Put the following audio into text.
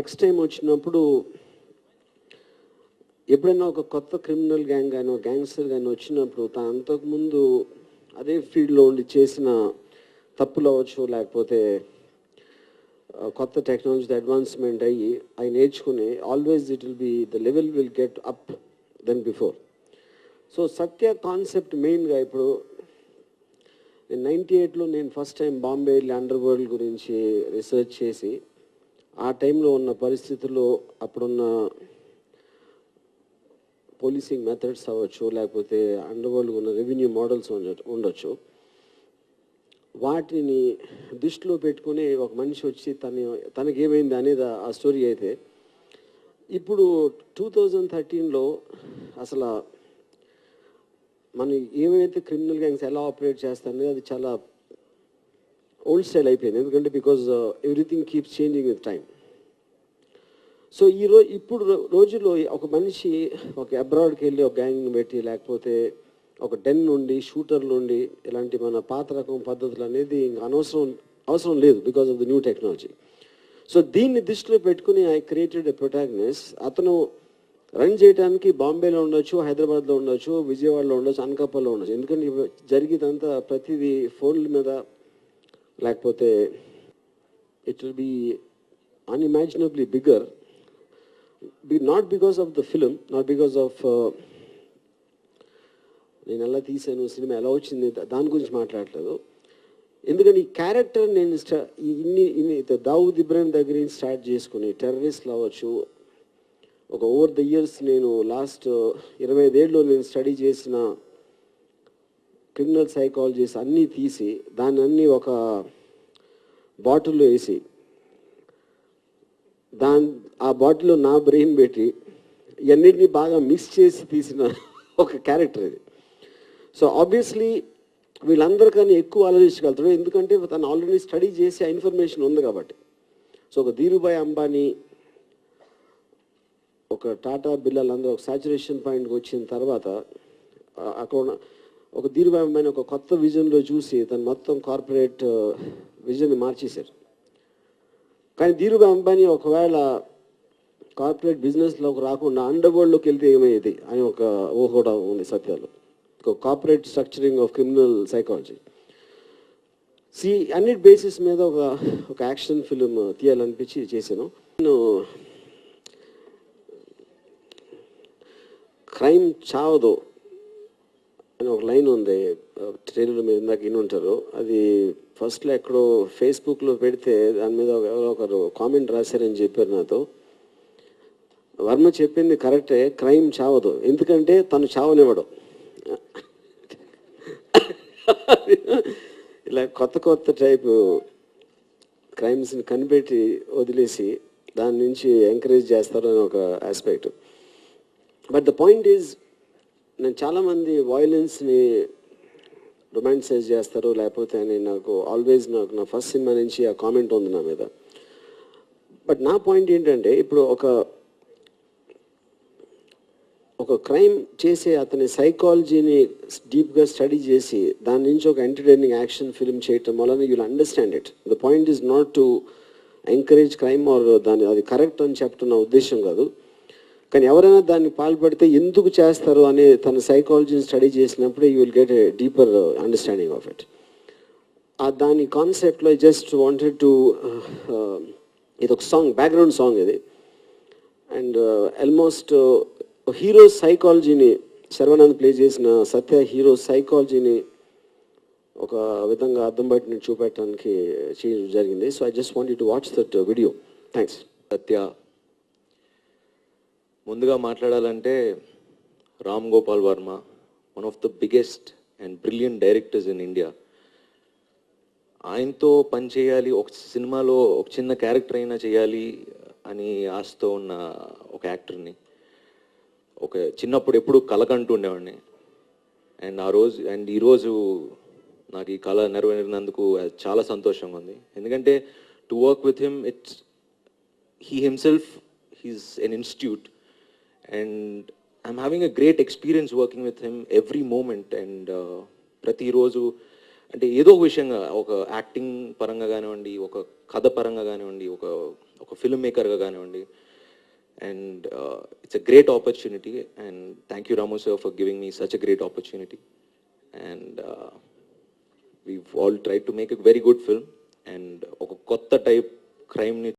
Next time వచ్చినప్పుడు ఎప్పుడైనా ఒక కొత్త క్రిమినల్ గ్యాంగ్ కానీ ఒక గ్యాంగ్స్టర్ కానీ వచ్చినప్పుడు తను అంతకుముందు అదే ఫీల్డ్లో ఉండి చేసిన తప్పులు అవ్వచ్చు, లేకపోతే కొత్త టెక్నాలజీ అడ్వాన్స్మెంట్ అవి నేర్చుకుని always it will be the level will get up than before. So Satya concept మెయిన్గా ఇప్పుడు నేను 98లో నేను ఫస్ట్ టైం బాంబే వెళ్ళి అండర్ వరల్డ్ గురించి రీసెర్చ్ చేసి ఆ టైంలో ఉన్న పరిస్థితుల్లో అప్పుడున్న పోలీసింగ్ మెథడ్స్ అవ్వచ్చు, లేకపోతే అండర్ వరల్డ్ ఉన్న రెవెన్యూ మోడల్స్ ఉండొచ్చు, వాటిని దృష్టిలో పెట్టుకుని ఒక మనిషి వచ్చి తనకేమైంది అనేది ఆ స్టోరీ అయితే, ఇప్పుడు 2013లో అసలు మనం ఏమైతే క్రిమినల్ గ్యాంగ్స్ ఎలా ఆపరేట్ చేస్తారనేది అది చాలా ఓల్డ్ స్టైల్ అయిపోయింది. ఎందుకంటే because everything keeps changing with time. So ఇప్పుడు రోజుల్లో ఒక మనిషి ఒక అబ్రాడ్కి వెళ్ళి ఒక గ్యాంగ్ని పెట్టి, లేకపోతే ఒక డెన్ నుండి షూటర్లు ఉండి ఇలాంటి మన పాత రకం పద్ధతులు అనేది ఇంకా అవసరం లేదు because of the new technology. So దీన్ని దృష్టిలో పెట్టుకుని ఐ క్రియేటెడ్ ఎ ప్రొటాగనిస్ట్. అతను రన్ చేయడానికి బాంబేలో ఉండొచ్చు, హైదరాబాద్లో ఉండొచ్చు, విజయవాడలో ఉండొచ్చు, అనకాపల్లో ఉండొచ్చు. ఎందుకంటే జరిగేదంతా ప్రతిదీ ఫోన్ల మీద, లేకపోతే it will be unimaginably bigger, not because of the film, not because of నేను ఎలా తీసాను, సినిమా ఎలా వచ్చింది, దాని గురించి మాట్లాడలేదు. ఎందుకంటే ఈ క్యారెక్టర్ నేను ఇన్ని దావుద్ ఇబ్రాహిం దగ్గర నుంచి స్టార్ట్ చేసుకుని టెర్రరిస్ట్లు అవ్వచ్చు, ఒక ఓవర్ ద ఇయర్స్ నేను లాస్ట్ 25 ఏళ్ళలో నేను స్టడీ చేసిన క్రిమినల్ సైకాలజీస్ అన్నీ తీసి దాన్ని అన్నీ ఒక బాటిల్లో వేసి ఆ బాటిల్లో నా బ్రెయిన్ పెట్టి ఇవన్నిటిని బాగా మిక్స్ చేసి తీసిన ఒక క్యారెక్టర్ ఇది. సో ఆబ్వియస్లీ వీళ్ళందరికన్నా ఎక్కువ ఆలోచించగలుగుతాడు, ఎందుకంటే తను ఆల్రెడీ స్టడీ చేసి ఆ ఇన్ఫర్మేషన్ ఉంది కాబట్టి. సో ఒక ధీరుభాయ్ అంబానీ, ఒక టాటా బిర్లాలు అందరూ ఒక సాచురేషన్ పాయింట్కి వచ్చిన తర్వాత అక్కడ ఒక ధీరుభాయ్ అంబానీ ఒక కొత్త విజన్లో చూసి తను మొత్తం కార్పొరేట్ విజన్ని మార్చేశారు. కానీ ధీరుభాయ్ అంబానీ ఒకవేళ కార్పొరేట్ బిజినెస్లోకి రాకుండా అండర్ వరల్డ్లోకి వెళ్తే ఏమయ్యేది అని ఒక ఊహ కూడా ఉంది సత్యాలు. ఒక corporate structuring of criminal psychology. అన్నిటి బేసిస్ మీద ఒక యాక్షన్ ఫిలిం తీయాలనిపించి చేశాను. నేను క్రైమ్ చావదు అని ఒక లైన్ ఉంది ట్రైలర్ మీద, ఇందాక ఇన్ని ఉంటారు. అది ఫస్ట్లో ఎక్కడో ఫేస్బుక్లో పెడితే దాని మీద ఎవరో ఒకరు కామెంట్ రాశారని చెప్పారు నాతో. వర్మ చెప్పింది కరెక్టే, క్రైమ్ చావదు, ఎందుకంటే తను చావనివ్వడు. ఇలా కొత్త టైపు క్రైమ్స్ని కనిపెట్టి వదిలేసి దాని నుంచి ఎంకరేజ్ చేస్తారు అని ఒక aspect. But the point is, నేను చాలామంది వైలెన్స్ని రొమాంటిసైజ్ చేస్తారు, లేకపోతే అని నాకు నా ఫస్ట్ సినిమా నుంచి ఆ కామెంట్ ఉంది నా మీద. బట్ నా పాయింట్ ఏంటంటే, ఇప్పుడు ఒక క్రైమ్ చేసే అతని సైకాలజీని డీప్గా స్టడీ చేసి దాని నుంచి ఒక ఎంటర్టైనింగ్ యాక్షన్ ఫిల్మ్ చేయటం వలన you'll understand it. The point is not to encourage crime are అది కరెక్ట్ అని చెప్తున్న ఉద్దేశం కాదు. కానీ ఎవరైనా దాన్ని పాల్పడితే ఎందుకు చేస్తారు అనే తన సైకాలజీని స్టడీ చేసినప్పుడే you will get a deeper understanding of it. దాని కాన్సెప్ట్లో జస్ట్ వాంటెడ్ టు, ఇది ఒక సాంగ్, బ్యాక్గ్రౌండ్ సాంగ్ ఇది. అండ్ ఆల్మోస్ట్ హీరో సైకాలజీని శర్వానంద్ ప్లే చేసిన సత్య హీరో సైకాలజీని ఒక విధంగా అర్థం బట్టి నేను చూపెట్టడానికి చేయడం జరిగింది. So I just want you to watch that video. Thanks. Satya ముందుగా మాట్లాడాలంటే Ram Gopal Varma, one of the biggest and brilliant directors in India. ఆయనతో పనిచేయాలి, ఒక సినిమాలో ఒక చిన్న క్యారెక్టర్ అయినా చేయాలి అని ఆశతో ఉన్న ఒక యాక్టర్ని ఒక చిన్నప్పుడు ఎప్పుడు కలకంటూ ఉండేవాడిని. అండ్ ఈరోజు నాకు ఈ కళ నెరవేరినందుకు చాలా సంతోషంగా ఉంది. ఎందుకంటే to work with him, he himself he's an institute and I'm having a great experience working with him every moment. And ప్రతిరోజు అంటే ఏదో ఒక విషయంగా, ఒక యాక్టింగ్ పరంగా కానివ్వండి, ఒక కథ పరంగా కానివ్వండి, ఒక ఫిల్మ్ మేకర్గా కానివ్వండి. And it's a great opportunity and thank you Ramu sir for giving me such a great opportunity. And we've all tried to make a very good film and ఒక కొత్త టైప్ క్రైమ్ని